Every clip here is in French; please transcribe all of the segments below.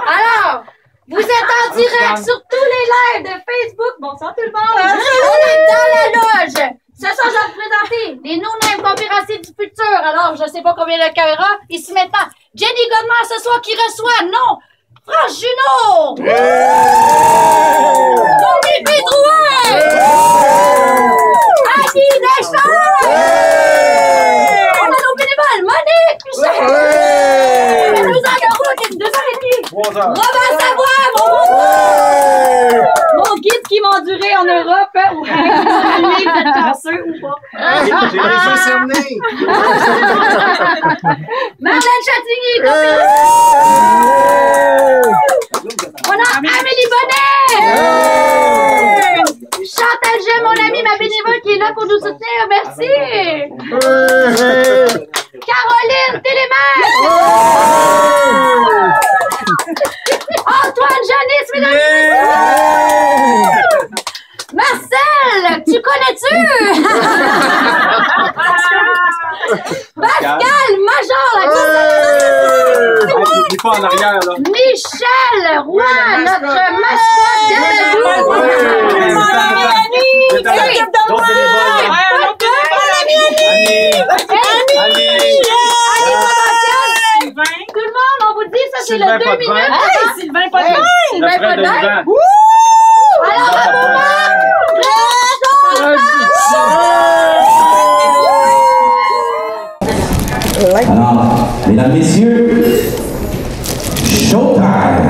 Alors, vous êtes en direct sur tous les lives de Facebook. Bonsoir tout le monde. On est dans la loge. Ce soir, je vais vous présenter les no-name conférenciers du futur. Alors, je sais pas combien de caméras. Ici maintenant, Jenny Godman ce soir qui reçoit, non, France Junot. Olivier Drouin. Annie Deschamps. On a nos bénévoles, Monique Michel. 2 heures de route, 2 heures et demie. 3 heures. Robert Savoie, mon guide qui m'a enduré en Europe. Vous êtes chanceux ou pas? J'ai les yeux cernés. Marlène Chatigny, on a Amélie Bonnet. Chantal Jem, mon amie, ma bénévole qui est là pour nous soutenir. Merci. Caroline Télémac. Antoine Janis, mesdames et messieurs. Marcel, tu connais-tu? Pascal Major, Il pas en arrière, là. Michel Roy, notre mascotte de tout le monde, on vous dit, ça c'est le 2 minutes. Hey, Sylvain Potvin! Sylvain Potvin! Alors, alors, mesdames, messieurs, showtime!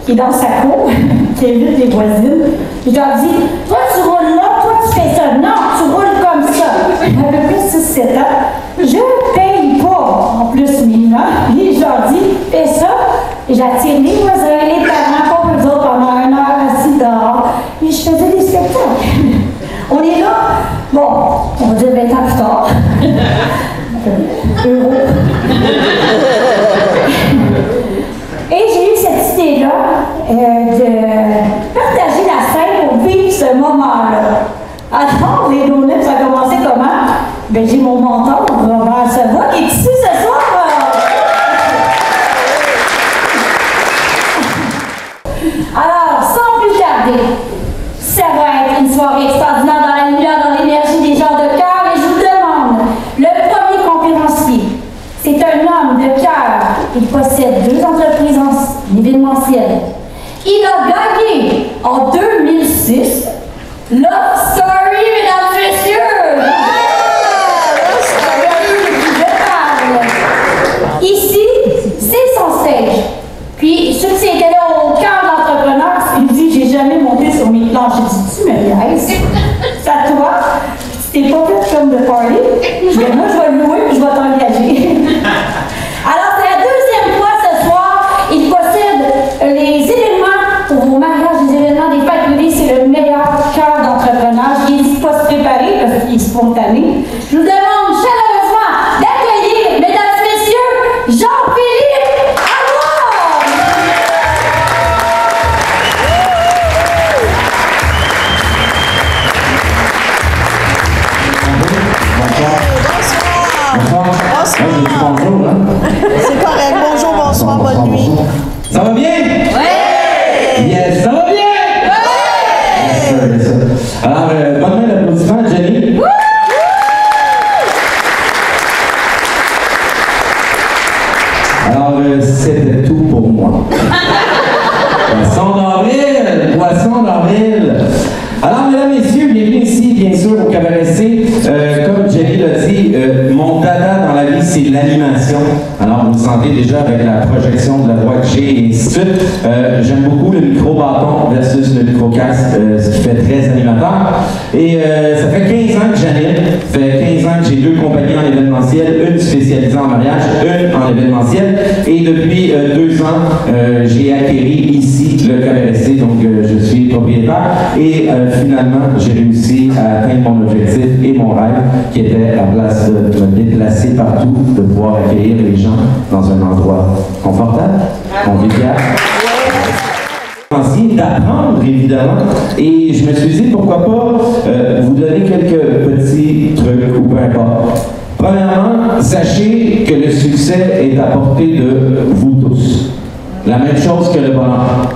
Qui est dans sa cour, qui évite les voisines. Je leur dis, toi tu roules là, toi tu fais ça. Non, tu roules comme ça. À peu près 6-7 ans. Je paye pas en plus mes gens. Et je leur dis, fais ça. Et j'attire les voisins, les parents, pas eux autres pendant 1 heure assis dehors. Et je faisais des spectacles. On est là, bon, on va dire 20 ans plus tard. Euro. Et j'ai eu cette idée-là de partager la scène pour vivre ce moment-là. Alors, les donuts, ça a commencé comment? Ben, j'ai mon mentor, Robert Savoie, qui est ici ce soir. Alors, sans plus tarder, ça va être une soirée extraordinaire dans la lumière, dans l'énergie des gens de cœur. Et je vous demande, le premier conférencier, c'est un homme de cœur. Il possède 2 entreprises en événementiel. Il a gagné en 2006 Love Story, mesdames et messieurs. Ici, c'est son stage. Puis, ceux qui étaient là au cœur de l'entrepreneur, il me dit, j'ai jamais monté sur mes planches. J'ai dit, tu me laisses? C'est à toi. Tu t'es pas fait comme de party. Mais moi, je vais le louer et je vais t'engager. Alors, c'est la 2e fois ce soir. Il possède les événements pour vos mariages, les événements des fêtes privées. C'est le meilleur cœur d'entrepreneur. Il n'hésite pas à se préparer parce qu'il est spontané. Je vous demande chaleureusement d'accueillir, mesdames et messieurs, Jean-Philippe Arnold. Bonjour, hein? C'est correct. Bonjour, bonsoir, bonne nuit. Ça va bien? Oui! Yes, ça va bien? Oui! Yes, alors, bonne main d'applaudissement, Jenny. c'était tout pour moi. Poisson d'avril! Poisson d'avril! Alors, mesdames, messieurs, bienvenue ici, bien sûr, au Cabaret C. Comme Jenny l'a dit, mon dada dans la vie, c'est l'animation. Alors, vous le sentez déjà avec la projection de la voix que j'ai et ainsi de suite. J'aime beaucoup le micro-bâton versus le micro-casque, ce qui fait très animateur. Et ça fait 15 ans que j'anime. Ça fait 15 ans que j'ai 2 compagnies en événementiel, une spécialisée en mariage, une en événementiel. Et depuis 2 ans, j'ai acquéri ici le Cabaret C, donc je suis propriétaire. Et finalement, j'ai réussi à atteindre mon objectif et mon rêve, qui était, à place de me déplacer partout, de pouvoir accueillir les gens dans un endroit confortable, convivial. D'apprendre, évidemment, et je me suis dit, pourquoi pas vous donner quelques petits trucs, ou peu importe. Premièrement, sachez que le succès est à portée de vous tous. La même chose que le bonheur.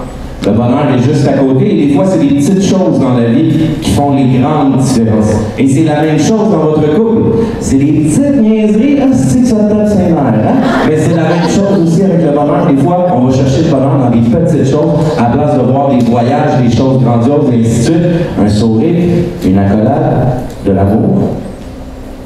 Le bonheur est juste à côté, et des fois, c'est des petites choses dans la vie qui font les grandes différences. Et c'est la même chose dans votre couple. C'est des petites niaiseries, c'est que ça tape ses nerfs, hein? Mais c'est la même chose aussi avec le bonheur. Des fois, on va chercher le bonheur dans des petites choses, à place de voir des voyages, des choses grandioses, et ainsi de suite. Un sourire, une accolade, de l'amour.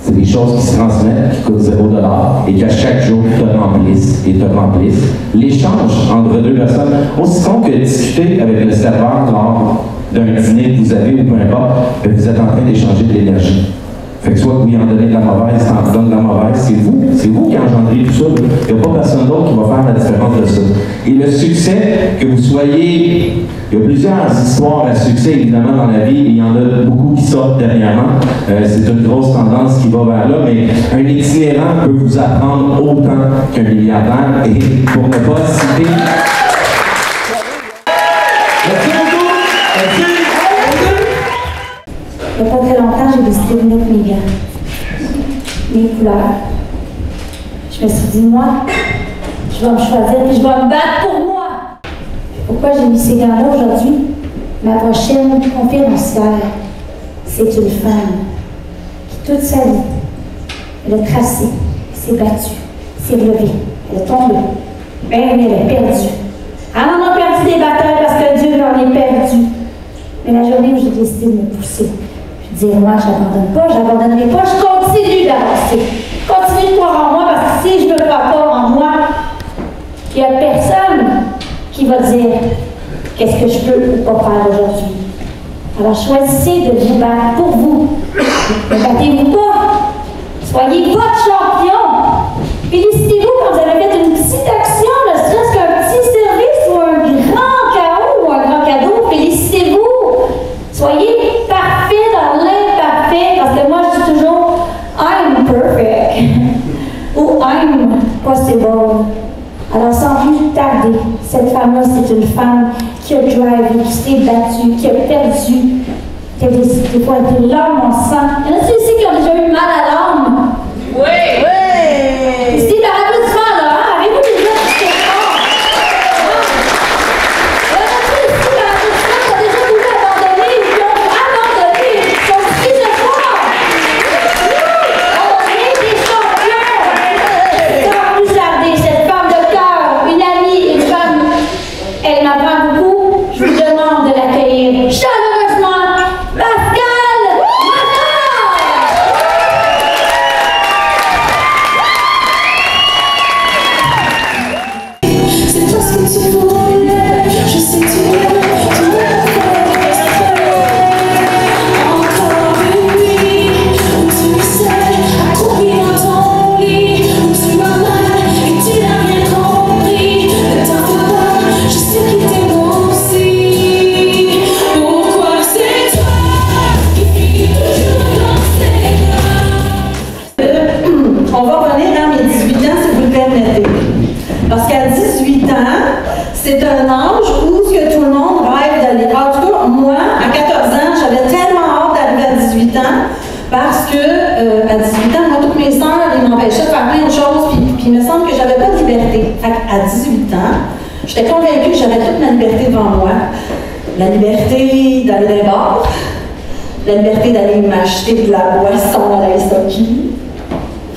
C'est des choses qui se transmettent, qui coûtent $0 et qui à chaque jour te remplissent et te remplissent. L'échange entre 2 personnes, aussi con que discuter avec le serveur lors d'un dîner que vous avez ou peu importe, vous êtes en train d'échanger de l'énergie. Fait que soit que vous y en donnez de la mauvaise, en donne de la mauvaise, c'est vous qui engendrez tout ça. Il n'y a pas personne d'autre qui va faire la différence de ça. Et le succès, que vous soyez, il y a plusieurs histoires à succès évidemment dans la vie, et il y en a beaucoup qui sortent dernièrement. C'est une grosse tendance qui va vers là, mais un itinérant peut vous apprendre autant qu'un milliardaire, et pour ne pas citer... Il n'y a pas très longtemps, j'ai décidé de mettre mes gants, mes couleurs. Je me suis dit, moi, je vais me choisir et je vais me battre pour moi. Pourquoi j'ai mis ces gants-là aujourd'hui? Ma prochaine conférencière, c'est une femme qui, toute sa vie, elle a tracé, s'est battue, s'est relevée, elle est tombée, mais elle est perdue. Elle en a perdu des batailles parce que Dieu l'en est perdu. Mais la journée où j'ai décidé de me pousser, je disais, moi, je n'abandonnerai pas, je continue d'avancer. Continue de croire en moi, parce que si je ne crois pas en moi, il n'y a personne qui va dire qu'est-ce que je peux ou pas faire aujourd'hui. Alors choisissez de vous battre pour vous. Ne battez-vous pas. Soyez votre champion. Félicitez-vous quand vous avez fait une petite action, ne serait-ce qu'un petit service ou un grand chaos ou un grand cadeau. Félicitez-vous. Soyez parfait dans l'imparfait, parce que moi je dis toujours I'm perfect ou I'm possible. Alors sans plus tarder, cette femme-là, c'est une femme qui a drivé, qui s'est battue, qui a perdu, qui a des fois été l'âme en sang. Il y en a ici qui ont déjà eu mal à l'âme. Oui! Oui! Ici, par applaudissement, là, hein? Avez-vous déjà dit quelque chose? Il y en a ici, par applaudissement, qui ont déjà voulu abandonner, qui ont abandonné, qui sont pris de foi. On est des champions! Sans plus tarder, cette femme de cœur, une amie, une femme, elle m'apprend beaucoup. Je vous demande de l'accueillir chaleureusement, Pascal Mattard! C'est toi ce que tu voulais, je sais que tu l'as fait. Encore une nuit où tu sais accroupi dans ton lit, où tu vas mal et tu n'as rien compris. Ne t'en fais pas, je sais qu'il t'aime aussi. Pourquoi c'est toi qui finis toujours dans ces bras? On va revenir à mes 18 ans, si vous le permettez. Parce qu'à 18 ans, c'est un âge où ce que tout le monde rêve d'aller. En tout cas, moi, à 14 ans, j'avais tellement hâte d'arriver à 18 ans parce que à 18 ans, moi, toutes mes sœurs, ils m'empêchaient de faire plein de choses, puis il me semble que j'avais pas de liberté. Fait qu'à 18 ans, j'étais convaincue que j'avais toute ma liberté devant moi. La liberté d'aller dans les bars, la liberté d'aller m'acheter de la boisson à la SOQ,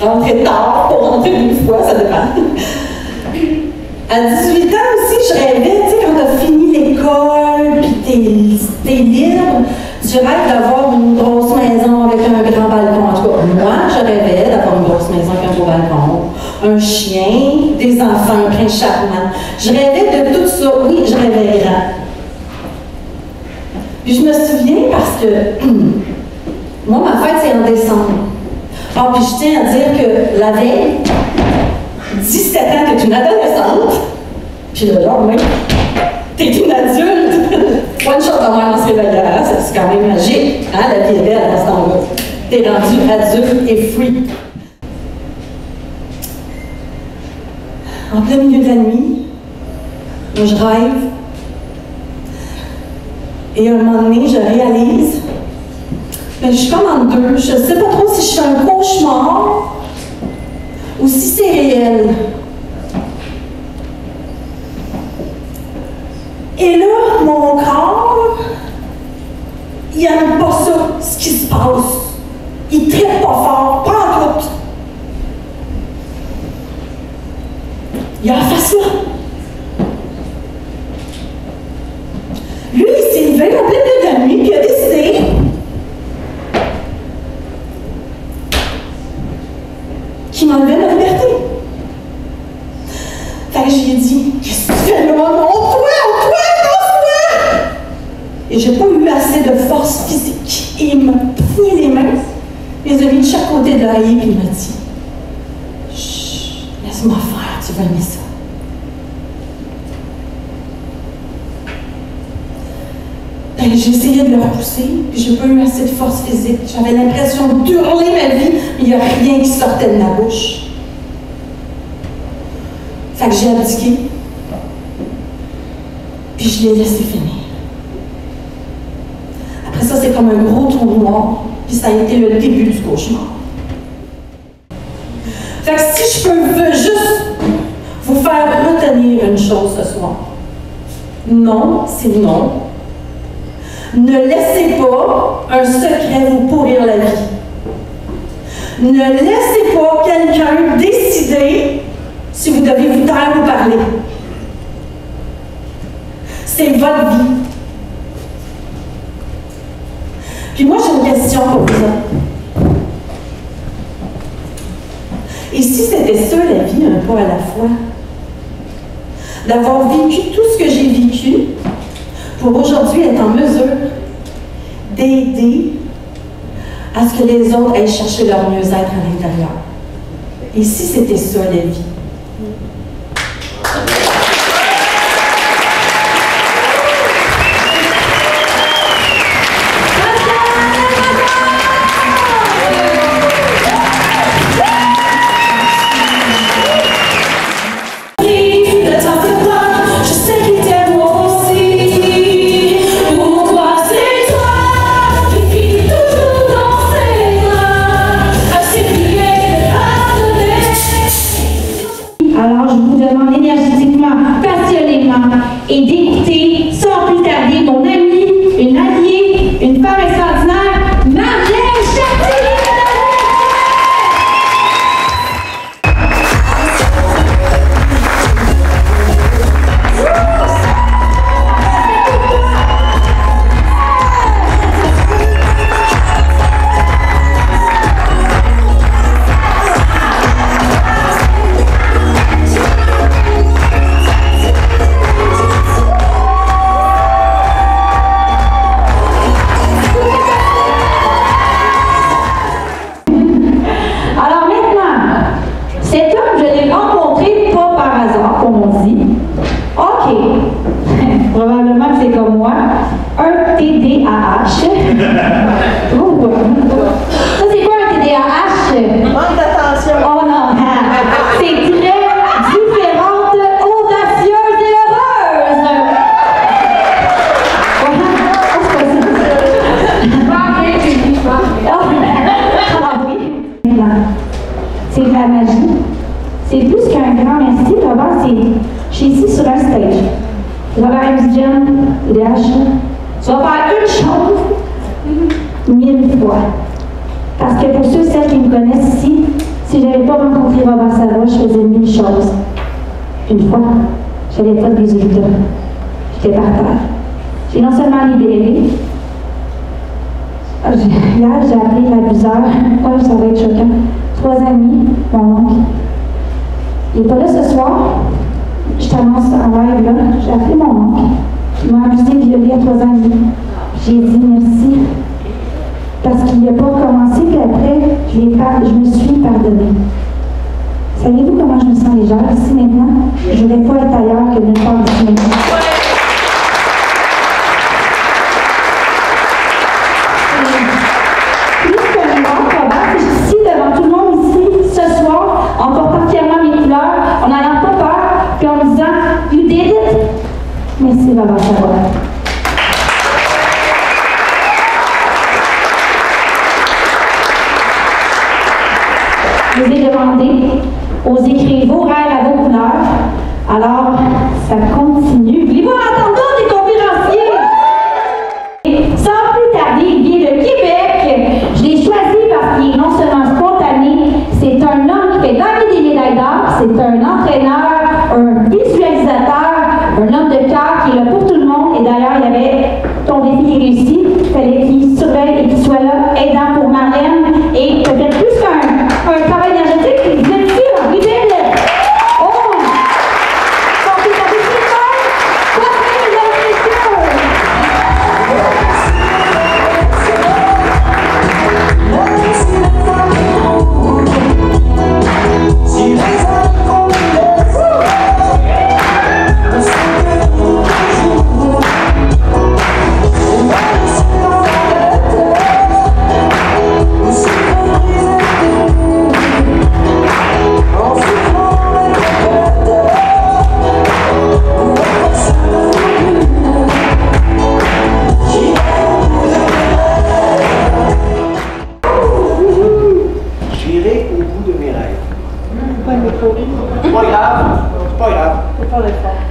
rentrer tard pour rentrer une fois, ça dépend. À 18 ans aussi, je rêvais, tu sais, quand tu as fini l'école, puis t'es libre, tu rêves d'avoir une grosse maison avec un grand balcon. En tout cas, moi, je rêvais d'avoir une grosse maison avec un gros balcon, un chien, des enfants, un prince charmant. Je rêvais de tout ça. Oui, je rêvais grand. Puis je me souviens parce que moi, ma fête, c'est en décembre. Ah, puis je tiens à dire que la veille, 17 ans, t'es une adolescente, puis le lendemain, t'es une adulte. Pas une chose de mère dans ce réveillard, c'est quand même magique. Hein? La vie est belle dans ce temps-là. T'es rendu adulte et free. En plein milieu de la nuit, moi, je rêve. Et à un moment donné, je réalise, mais je suis comme en deux. Je ne sais pas trop si je suis un cauchemar ou si c'est réel. Et là, mon corps, il n'aime pas ça, ce qui se passe. Il ne traite pas fort, pas en tout. Il a fait ça. Lui, il s'est levé en plein milieu de la nuit, puis il a décidé qu'il m'enlevait ma liberté. Fait que j'ai dit, qu'est-ce que tu fais là? Non, toi! Et j'ai pas eu assez de force physique. Et il m'a pris les mains, les a mis de chaque côté de l'oreiller, puis il m'a dit, chut, laisse-moi faire, tu vas aimer ça. J'ai essayé de le repousser, puis j'ai pas eu assez de force physique. J'avais l'impression d'hurler ma vie, mais il n'y a rien qui sortait de ma bouche. Fait que j'ai abdiqué, puis je l'ai laissé finir. Après ça, c'est comme un gros trou noir, puis ça a été le début du cauchemar. Fait que si je peux juste vous faire retenir une chose ce soir, non, c'est non. Ne laissez pas un secret vous pourrir la vie. Ne laissez pas quelqu'un décider si vous devez vous taire ou parler. C'est votre vie. Puis moi, j'ai une question pour vous autres. Et si c'était ça la vie, un pas à la fois? D'avoir vécu tout ce que j'ai vécu, pour aujourd'hui être en mesure d'aider à ce que les autres aillent chercher leur mieux-être à l'intérieur. Et si c'était ça la vie? Et d'écouter sans plus tarder mon amie, une alliée, une femme extraordinaire, Marlène Chartier! Probablement que c'est comme moi, un TDAH. Oh, ça, c'est quoi un TDAH? Manque d'attention. Oh non, c'est très différente, audacieuse et heureuse. C'est de la magie. C'est plus qu'un grand merci, Robert, je suis ici sur un stage. Robert Eusgen, TDAH, tu vas faire une chose 1000 fois. Parce que pour ceux et celles qui me connaissent ici, si je n'avais pas rencontré Robert Savard, je faisais 1000 choses. Une fois. j'avais pas de résultat. J'étais par terre. J'ai non seulement libéré, hier j'ai appelé l'abuseur, ouais, ça va être choquant, 3 amis, mon oncle. Il n'est pas là ce soir, je t'annonce en live là, j'ai appelé mon oncle, il m'a abusé et violé à 3 amis. J'ai dit merci, parce qu'il n'a pas commencé, puis après, je me suis pardonnée. Savez-vous comment je me sens légère ici maintenant? Je ne vais pas être ailleurs que nulle part ici maintenant. Plus que une grande probable, je suis ici devant tout le monde ici, ce soir, en portant fièrement mes couleurs, en n'ayant pas peur, puis en me disant « You did it! » Merci d'avoir savoir. Je vous ai demandé, osez créer vos rêves à vos couleurs. Alors, ça continue. Voulez-vous entendre des conférenciers? Sans plus tarder, il vient de Québec. Je l'ai choisi parce qu'il est non seulement spontané, c'est un homme qui fait gagner des médailles d'or, c'est un entraîneur, un visualisateur, un homme de cœur qui est là pour tout le monde. Et d'ailleurs, il y avait ton défi qui est réussi. Il fallait qu'il surveille et qu'il soit là, aidant pour Marlène. Et peut-être plus qu'un travail énergétique, il dit sûr, we did it! Oh! Donc, vous avez fait ça? Quoi fait, mesdames et messieurs?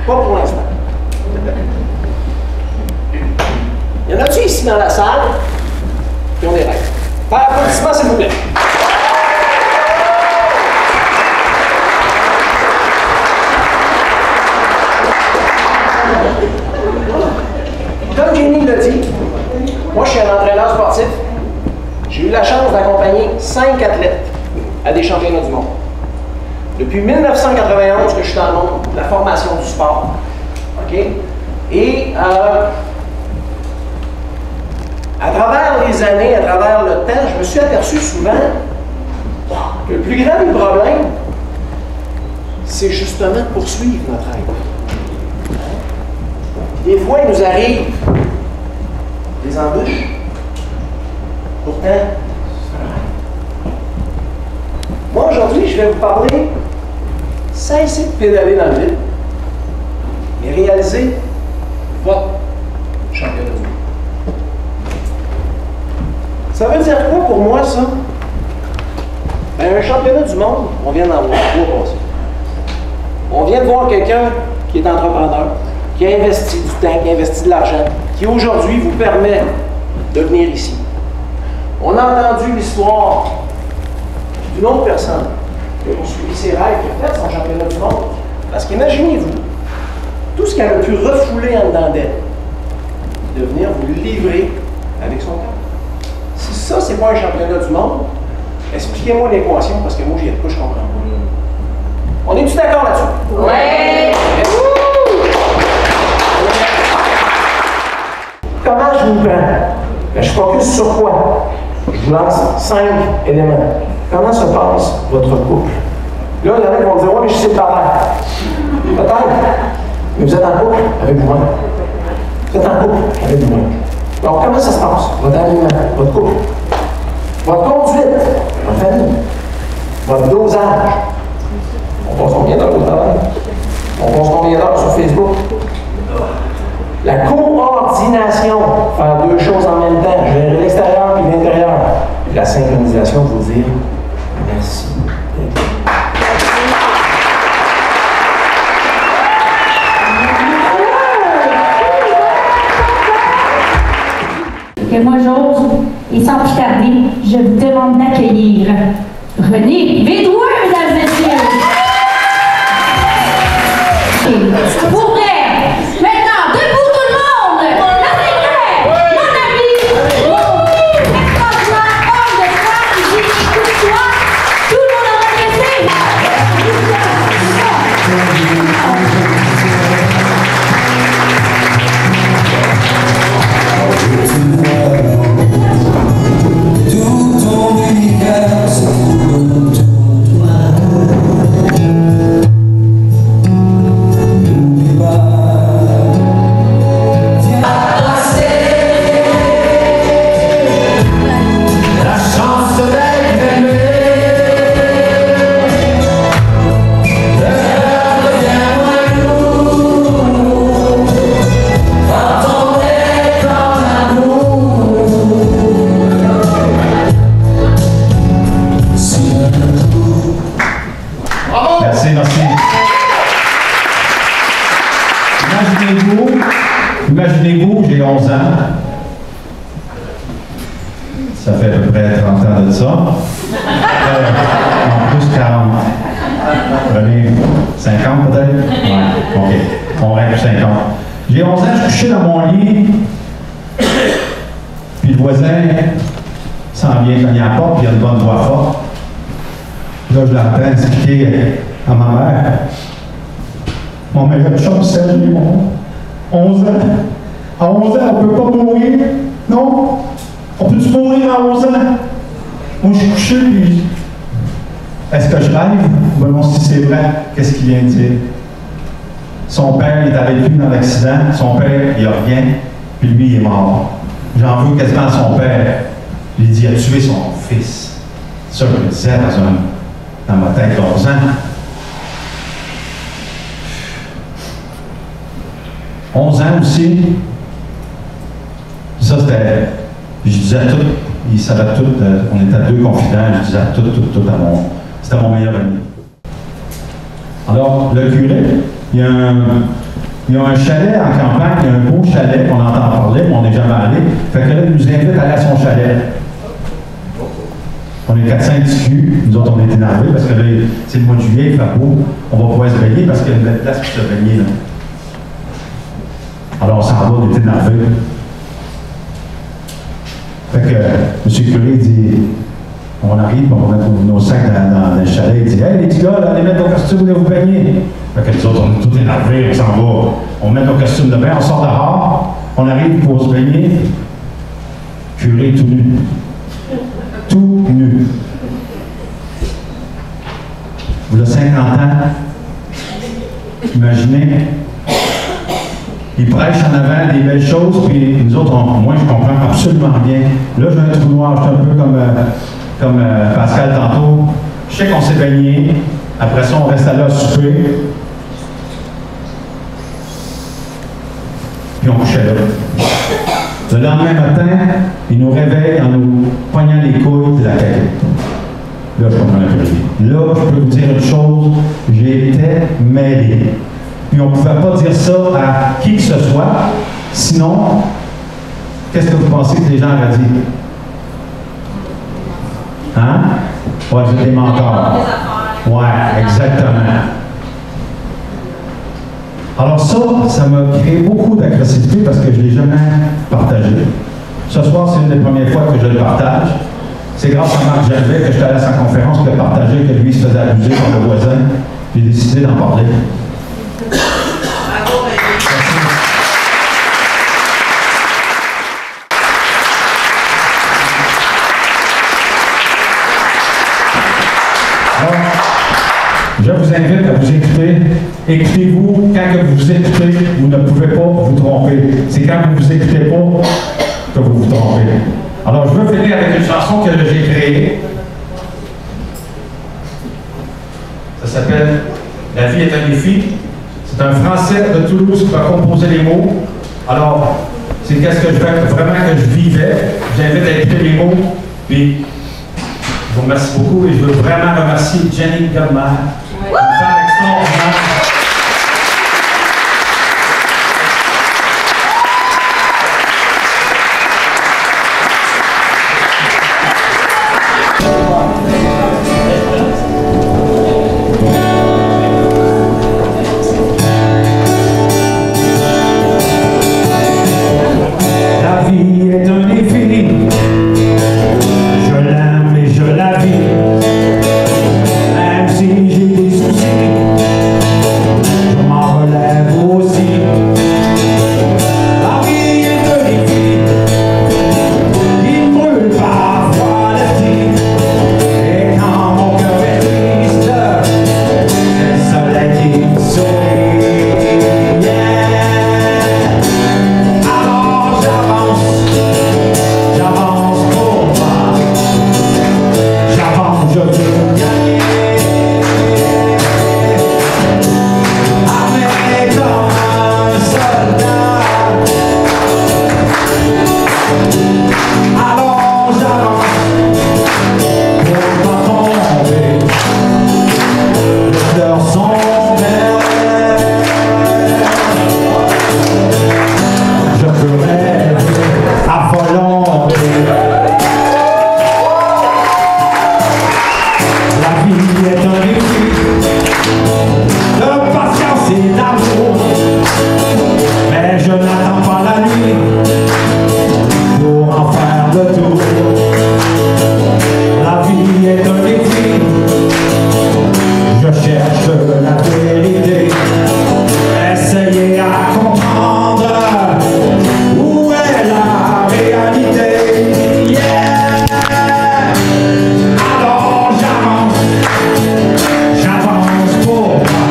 Pas pour l'instant. Y en a-tu ici dans la salle qui ont des rêves? Par applaudissement, s'il vous plaît. Comme Jenny l'a dit, moi je suis un entraîneur sportif. J'ai eu la chance d'accompagner 5 athlètes à des championnats du monde. Depuis 1991 que je suis dans le monde de la formation du sport. OK? Et à travers les années, à travers le temps, je me suis aperçu souvent que le plus grand des problèmes, c'est justement de poursuivre notre rêve. Des fois, il nous arrive des embûches. Pourtant, c'est un rêve. Moi, aujourd'hui, je vais vous parler. Cessez de pédaler dans le vide et réalisez votre championnat du monde. Ça veut dire quoi pour moi, ça? Ben, un championnat du monde, on vient d'en voir 3 passer. On vient de voir quelqu'un qui est entrepreneur, qui a investi du temps, qui a investi de l'argent, qui aujourd'hui vous permet de venir ici. On a entendu l'histoire d'une autre personne qui a poursuivi ses rêves, qui a fait son championnat du monde. Parce qu'imaginez-vous, tout ce qu'elle a pu refouler en dedans d'elle, de venir vous livrer avec son cœur. Si ça, c'est pas un championnat du monde, expliquez-moi l'équation, parce que moi, j'y ai de quoi je comprends pas. On est-tu d'accord là-dessus? Ouais! Comment je vous prends? Ben, je focus sur quoi? Je vous lance 5 éléments. Comment se passe votre couple? Là, il y en a qui vont dire, ouais, mais je suis séparé. Peut-être. Mais vous êtes en couple avec moi. Vous êtes en couple avec moi. Donc, comment ça se passe? Votre alignement, votre couple, votre conduite, votre famille, votre dosage. On passe combien d'heures au travail? On passe combien d'heures sur Facebook? La coordination, faire 2 choses en même temps, gérer l'extérieur et l'intérieur. La synchronisation, vous dire merci. Que moi j'ose, et sans plus tarder, je vous demande d'accueillir René Bédouin, mesdames et messieurs. temps de ça. En plus 40. Prenez 50 peut-être? Ouais, ok. On règle 50. J'ai 11 ans, je suis couché dans mon lit. Puis le voisin s'en vient cogner à la porte, puis il a une bonne voix forte. Là, je l'entends expliquer à ma mère. Mon meilleur chum, c'est lui, 11 ans. À 11 ans, on ne peut pas mourir. Non? On peut-tu mourir à 11 ans? Moi, je suis couché, puis est-ce que je rêve? Ben non, si c'est vrai, qu'est-ce qu'il vient de dire? Son père est avec lui dans l'accident. Son père, il revient, puis lui, il est mort. J'en veux quasiment à son père. Il dit, il a tué son fils. Ça, je le disais dans ma tête 11 ans. « 11 ans aussi. Ça, c'était. Je disais tout. Il savait tout. On était deux confidents. Je disais tout à mon. C'était mon meilleur ami. Alors, le curé, il y a un chalet en campagne, il y a un beau chalet qu'on entend parler, mais on n'est jamais allé. Fait que là, il nous invite à aller à son chalet. On est 4-5 discus. Nous autres, on est énervés parce que là, c'est le mois de juillet, il fait beau. On va pouvoir se baigner parce qu'il y a une belle place pour se baigner, là. Alors, on s'en va, on est énervé. Fait que, M. Curé dit, on arrive, on met nos sacs dans le chalet, il dit, hey, les petits gars, là, allez mettre nos costumes, allez vous baigner. Fait que nous autres, on est tous énervés, on s'en va. On met nos costumes de bain, on sort dehors, on arrive pour se baigner. Curé tout nu. Tout nu. Vous avez 50 ans, imaginez. Il prêche en avant des belles choses, puis nous autres, moi, je comprends absolument rien. Là, j'ai un trou noir, je suis un peu comme Pascal tantôt. Je sais qu'on s'est baigné. Après ça, on reste allé à souper. Puis on couchait là. Le lendemain matin, il nous réveille en nous poignant les couilles de la caquette. Là, je comprends plus rien. Là, je peux vous dire une chose, j'étais mêlé. Puis on ne pouvait pas dire ça à qui que ce soit. Sinon, qu'est-ce que vous pensez que les gens auraient dit? Hein? Ouais, vous êtes des menteurs. Ouais, exactement. Alors ça m'a créé beaucoup d'agressivité parce que je ne l'ai jamais partagé. Ce soir, c'est une des premières fois que je le partage. C'est grâce à Marc Gervais que je suis allé à sa conférence qui a partagé que lui il se faisait abuser par le voisin. J'ai décidé d'en parler. Je vous invite à vous écouter. Écoutez-vous. Quand que vous écoutez, vous ne pouvez pas vous tromper. C'est quand vous ne vous écoutez pas que vous vous trompez. Alors, je veux finir avec une chanson que j'ai créée. Ça s'appelle « La vie est un défi ». C'est un Français de Toulouse qui va composer les mots. Alors, c'est qu'est-ce que je fais vraiment que je vivais. J'invite à écouter les mots. Puis, je vous remercie beaucoup et je veux vraiment remercier Jenny Godman. Une femme extraordinaire. La vie est un défi. Je l'aime et je la vis. Même si j'ai des soucis. vie est un défi de patience et d'amour. Mais je n'attends pas la nuit pour en faire le tour. La vie est un défi, je cherche la vérité. Essayez à comprendre où est la réalité. Yeah! Alors j'avance pour moi.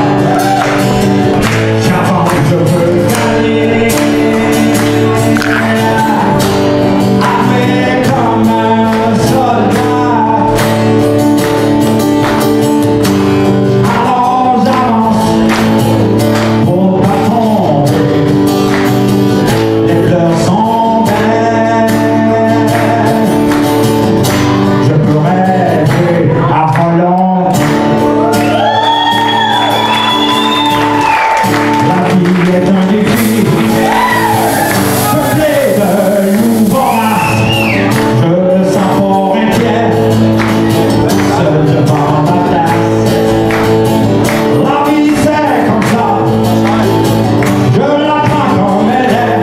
J'avance, je veux gagner. Armé comme un soldat. Alors j'avance pour pas tomber. Les fleurs sont belles. Je peux rêver à Hollande. La vie est un défi, peuplé de loups voraces. Je me sens fort inquiet, seul devant ma place. La vie c'est comme ça, je la prends comme elle est.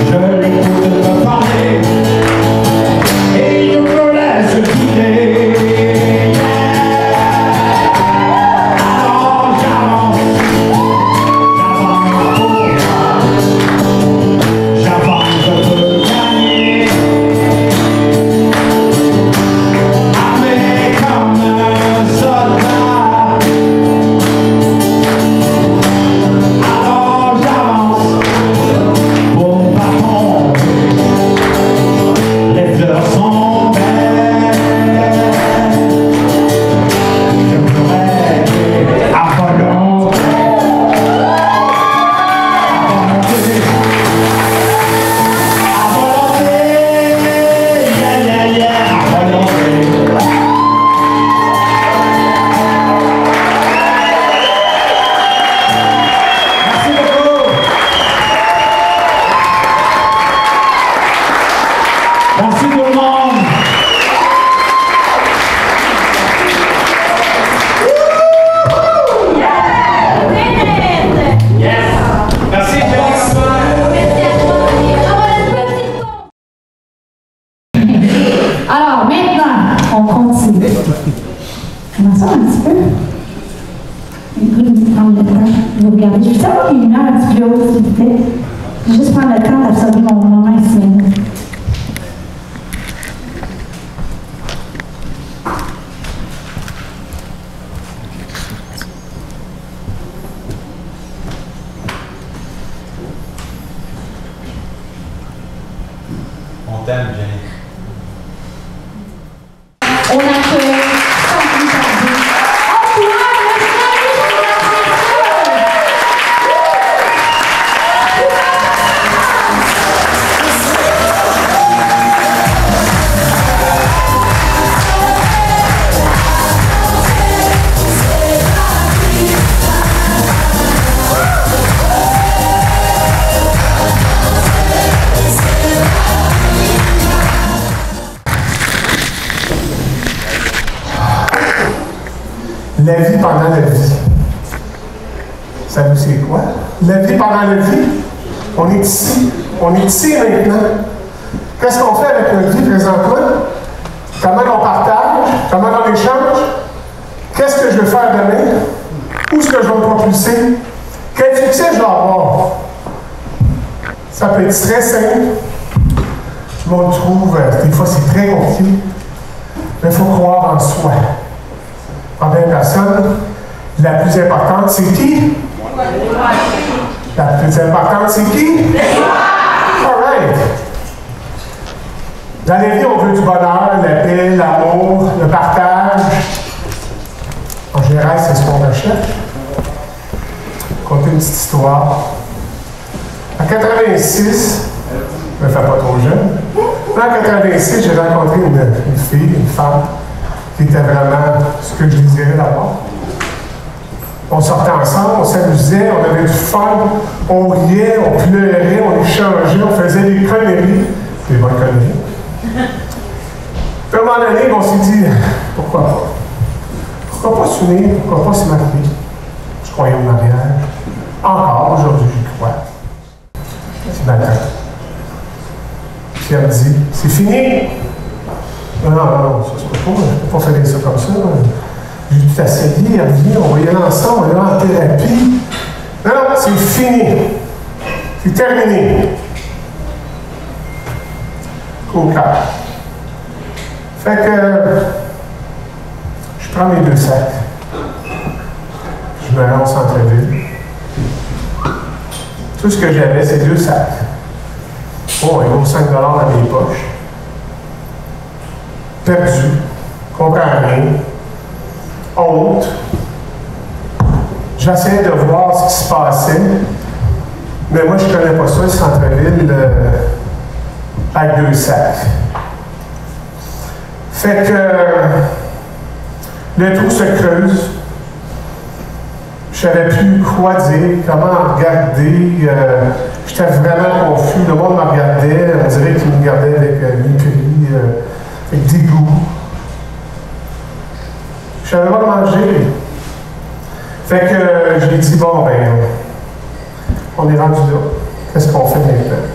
Je l'écoute me parler et je me laisse guider. Alors j'avance pour moi. J'avance, je veux gagner. Armé comme un soldat. Alors j'avance pour pas tomber. Les fleurs sont belles. Je peux rêver à volonté. À volonté. Yeah, yeah, yeah, à volonté. Merci beaucoup. Merci tout le monde. Merci, Félix. Alors maintenant, on continue. Comment ça un petit peu? Je vais prendre le temps de vous regarder. Je vais savoir qu'il y a une heure un petit peu haute, s'il vous plaît. Je vais juste prendre le temps d'absorber mon moment ici. On t'aime, Jenny. On accueille sans plus tarder Antoine La vie pendant la vie. Ça vous c'est quoi? La vie pendant la vie. On est ici. On est ici maintenant. Qu'est-ce qu'on fait avec notre vie présentement? Comment on partage? Comment on échange? Qu'est-ce que je veux faire demain? Où est-ce que je vais me propulser? Quel succès je vais avoir? Ça peut être très simple. On le trouve, des fois c'est très compliqué. Mais il faut croire en soi. En bien personne, la plus importante, c'est qui? La plus importante, c'est qui? All right. Dans la vie, on veut du bonheur, la paix, l'amour, le partage. En général, c'est ce qu'on recherche. Conter une petite histoire. En 86, je ne me fais pas trop jeune. En 86, j'ai rencontré une fille, une femme, qui était vraiment ce que je désirais d'avoir. On sortait ensemble, on s'amusait, on avait du fun, on riait, on pleurait, on échangeait, on faisait des conneries, des bonnes conneries. Puis à un moment donné, on s'est dit, pourquoi pas? Pourquoi pas s'unir? Pourquoi pas se marier? Je croyais au mariage. Encore aujourd'hui, j'y crois. C'est matin. Pierre dit, c'est fini. Non, ça se peut pas. Je ne peux pas faire ça comme ça. J'ai dit, t'asseyer, elle dit, on va y aller ensemble, on va y aller en thérapie. Non, c'est fini. C'est terminé. Au cœur. Fait que je prends mes 2 sacs. Je me rends au centre-ville. Tout ce que j'avais, c'est 2 sacs. Oh, il vaut 5 $ dans mes poches. Perdu. Comprends rien. Honte. J'essayais de voir ce qui se passait. Mais moi, je ne connais pas ça, le centre-ville, avec 2 sacs. Fait que le trou se creuse. Je ne savais plus quoi dire, comment regarder. J'étais vraiment confus. Le monde me regardait. On dirait qu'il me regardait avec mépris, avec dégoût. Je ne savais pas manger. Fait que je lui ai dit, bon, ben, on est rendu là. Qu'est-ce qu'on fait maintenant?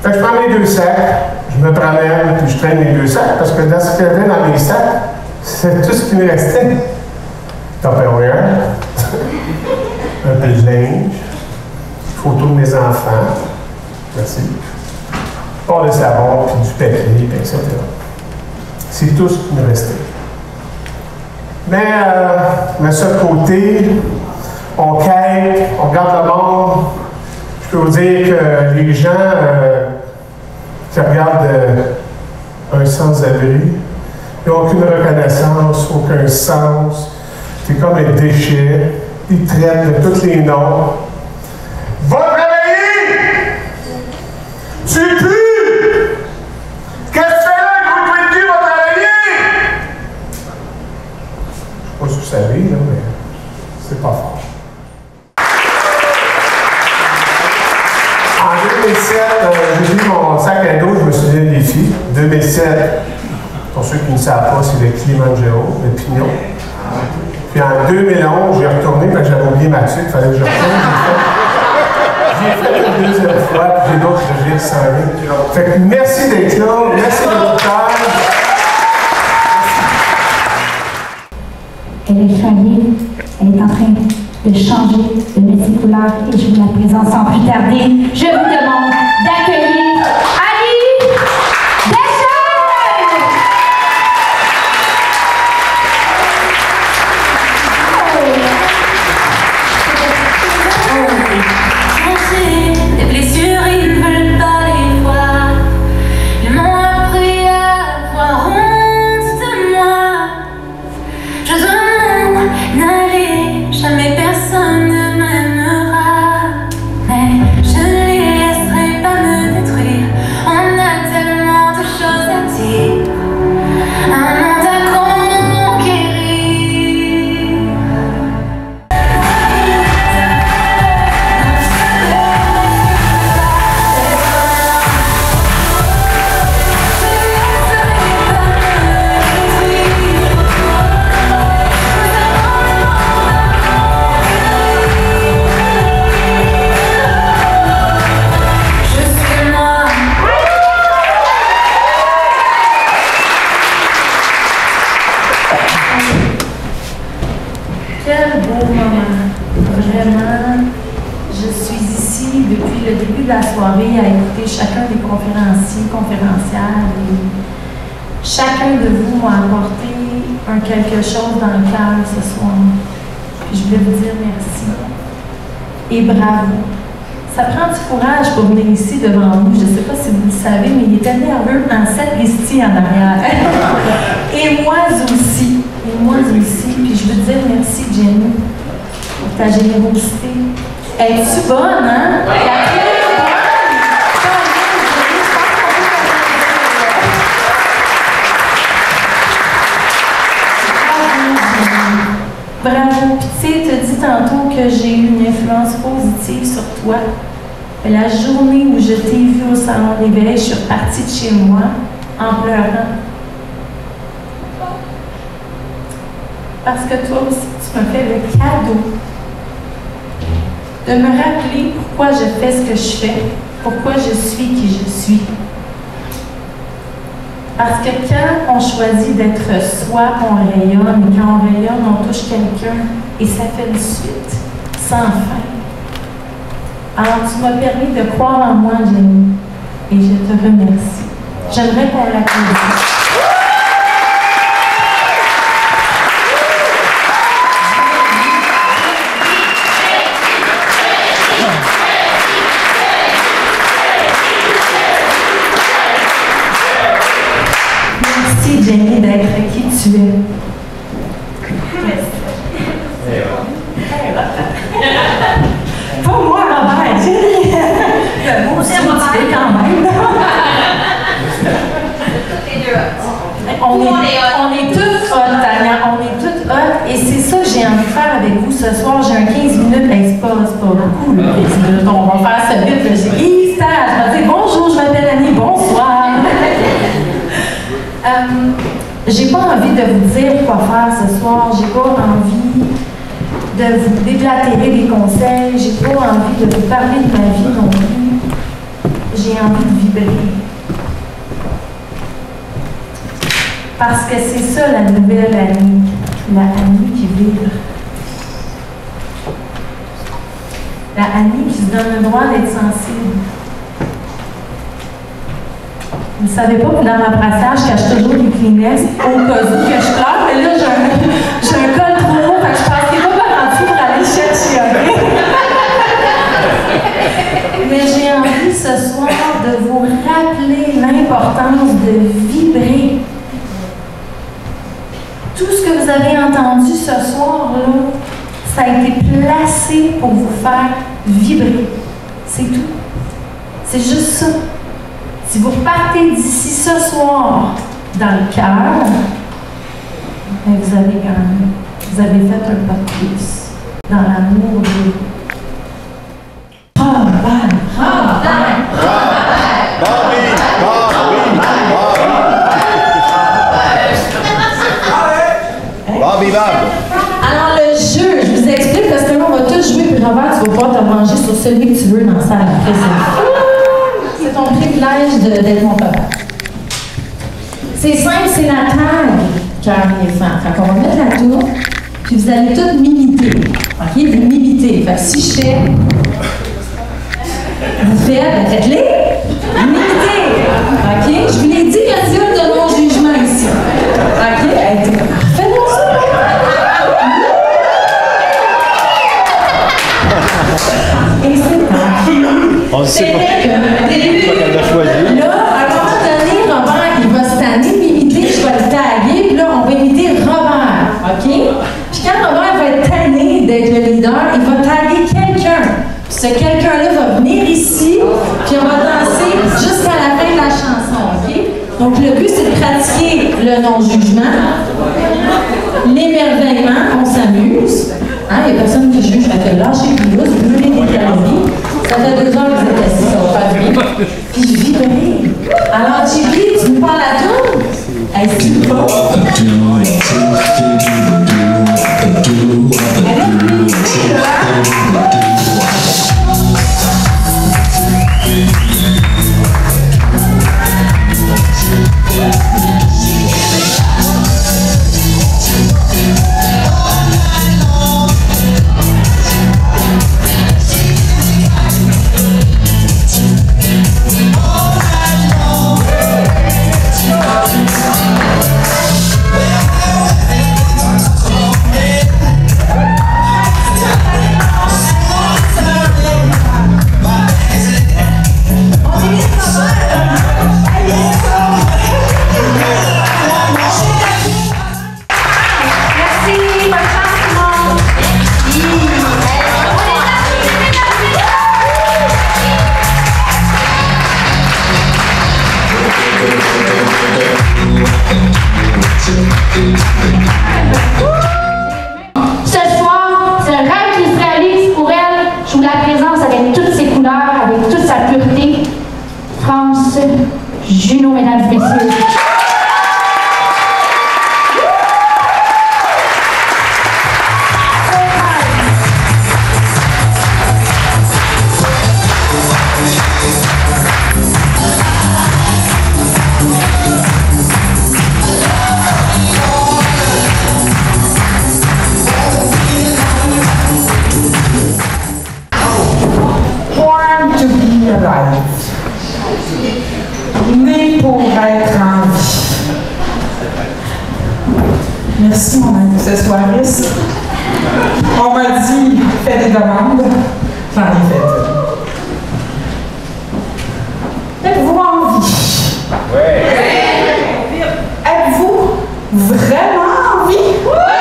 Fait que je prends mes 2 sacs, je me promène, puis je traîne mes 2 sacs, parce que dans ce qu'il y avait dans mes sacs, c'est tout ce qui me restait. Tupperware, un peu de linge, photos de mes enfants, merci, pas de savon, puis du papier, etc. C'est tout ce qui me restait. Mais de ce côté, on quête, on regarde le monde. Je peux vous dire que les gens qui regardent un sans-abri, ils n'ont aucune reconnaissance, aucun sens. C'est comme un déchet. Ils traitent de tous les noms. Va travailler! Tu pues! Qu'est-ce que tu fais là, gros trou de cul, va travailler! Je ne sais pas si vous savez, là, mais c'est pas fort. En 2007, j'ai vu mon sac à dos, je me souviens des filles. 2007, pour ceux qui ne savent pas, c'est le Kilimanjaro, le pignon. Puis en 2011, j'ai retourné, parce que j'avais oublié ma tuque, il fallait que je retourne. J'ai fait une 2e fois, puis j'ai d'autres registres qui s'en viennent. Fait que merci d'être là, merci de votre temps. Elle est choyée, elle est en train de changer de métier couleur et je vous la présente sans plus tarder. Je vous demande d'accueillir Ali Deschênes! Les blessures, ils ne veulent pas les voir. Ils m'ont appris à avoir honte de moi. Je dois m'en aller, jamais personne ne m'aimera. Mais je ne les laisserai pas me détruire. On a tellement de choses à dire, un monde à conquérir. Quel beau moment. Vraiment, je suis ici depuis le début de la soirée à écouter chacun des conférenciers, conférencières. Et chacun de vous m'a apporté un quelque chose dans le cœur ce soir. Puis je voulais vous dire merci. Et bravo. Ça prend du courage pour venir ici devant vous. Je ne sais pas si vous le savez, mais il était nerveux en sapristi en arrière. Et moi aussi. Et moi aussi. Puis je veux te dire merci, Jenny, pour ta générosité. Es-tu bonne, hein? Oui! Bravo. Puis tu sais, tu as dit tantôt que j'ai eu une influence positive sur toi. La journée où je t'ai vue au salon d'éveil, je suis repartie de chez moi en pleurant. parce que toi aussi, tu me fais le cadeau de me rappeler pourquoi je fais ce que je fais, pourquoi je suis qui je suis. Parce que quand on choisit d'être soi, on rayonne, et quand on rayonne, on touche quelqu'un, et ça fait une suite sans fin. Alors, tu m'as permis de croire en moi, Jenny, et je te remercie. J'aimerais qu'on l'applaudisse. Merci, Jenny, d'être qui tu es. Pas moi, Robert, Jenny. Moi aussi, tu es quand même. On est toutes hot, Tania, on est toutes hot, et c'est ça que j'ai envie de faire avec vous ce soir. J'ai un 15 minutes, c'est pas beaucoup, là, 15 minutes, on va faire ça vite, là. J'ai stage, je vais dire bonjour, je m'appelle Annie, bonsoir. J'ai pas envie de vous dire quoi faire ce soir, j'ai pas envie de vous déblatérer des conseils, j'ai pas envie de vous parler de ma vie non plus. J'ai envie de vibrer. Parce que c'est ça la nouvelle Annie, la Annie qui vibre. La Annie qui se donne le droit d'être sensible. Vous ne savez pas que dans ma brassage, je cache toujours des Kleenex au cas où que je pleure, mais là, j'ai un col trop haut, fait que je pense qu'il n'est pas garanti pour aller chercher. Mais j'ai envie ce soir de vous rappeler l'importance de vibrer. Tout ce que vous avez entendu ce soir-là, ça a été placé pour vous faire vibrer. C'est tout. C'est juste ça. Si vous repartez d'ici ce soir dans le cœur, vous avez gagné. Vous avez fait un pas de plus dans l'amour de vous. Alors le jeu, je vous explique parce que là on va tous jouer, puis Robert, tu vas pouvoir te venger sur celui que tu veux dans la salle. C'est ton privilège d'être mon papa. C'est simple, c'est la tag, cœur et enfant. Fait qu'on va mettre la tour, puis vous allez toutes m'imiter. OK? Vous m'imitez. Fait que si je fais, vous faites-les. M'imitez. OK? Je vous l'ai dit, il y a zéro de non-jugement ici. OK? Faites-moi ça. Et c'est parti. On sait pas qu'elle a choisi. Là, à un moment donné, Robert, il va se tanner m'imiter, je vais le taguer, puis là, on va imiter Robert, OK? Puis quand Robert va être tanné d'être le leader, il va taguer quelqu'un. Puis ce quelqu'un-là va venir ici, puis on va danser jusqu'à la fin de la chanson, OK? Donc, le but, c'est de pratiquer le non-jugement, l'émerveillement, on s'amuse. Hein? Il n'y a personne qui juge, fait que lâchez plus là, vous brûlez des calories. Ça fait 2 heures que vous êtes assis, ça va faire bien. Puis je vibrais. Alors, JP, tu me parles à tout? Est-ce pas? un accessoiriste. On m'a dit, fais des demandes. J'en ai fait. Êtes-vous en vie? Oui. Êtes-vous vraiment en vie? Oui.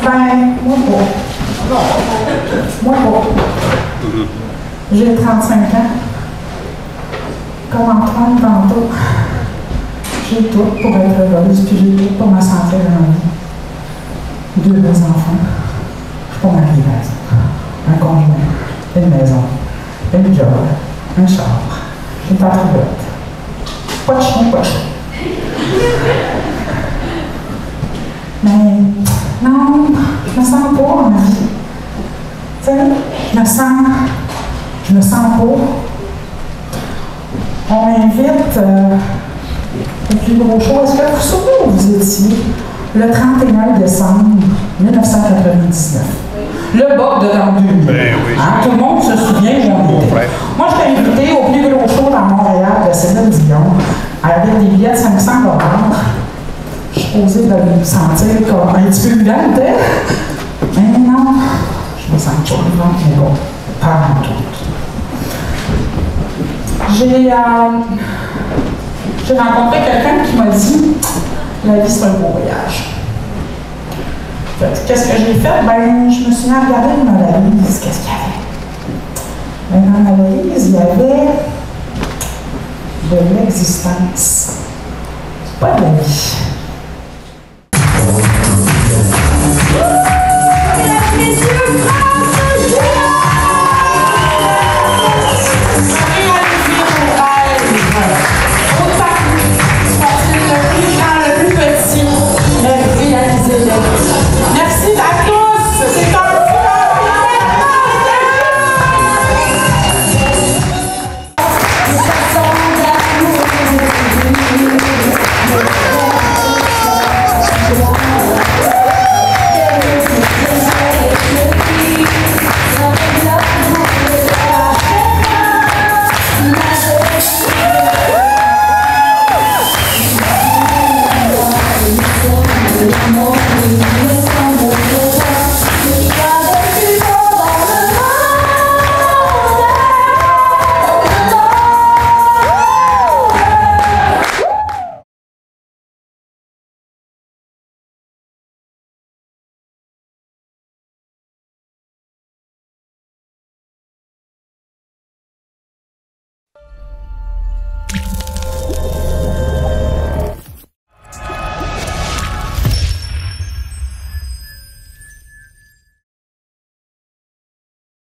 Ben, moi pas. Moi pas. J'ai 35 ans. Comme Antoine tantôt. J'ai tout pour être heureuse, puis j'ai tout pour me sentir en vie. 2 beaux enfants. Je suis pas mariée, par exemple. Un conjoint, une maison, une job, un char, une patriote. Pas de chien, pas de chien. Mais non, je me sens pas en vie. Tu sais, je me sens pas. On m'invite au plus gros show. Est-ce que vous vous souvenez où vous étiez le 31 décembre 1999? Le bug de l'an 2000. Ben oui. Hein, tout le monde se souvient où on était. Moi, je t'ai invité au plus gros show dans Montréal de Céline Dion avec des billets de 500 $. Je suis posée de me sentir comme un petit peu vivante. Mais non, je me sens pas vivante, mais bon, pas en tout. J'ai rencontré quelqu'un qui m'a dit la vie c'est un beau voyage. Qu'est-ce que j'ai fait? Ben, je me suis mis à regarder dans ma valise. Qu'est-ce qu'il y avait? Ben, dans ma valise, il y avait de l'existence. Pas de la vie.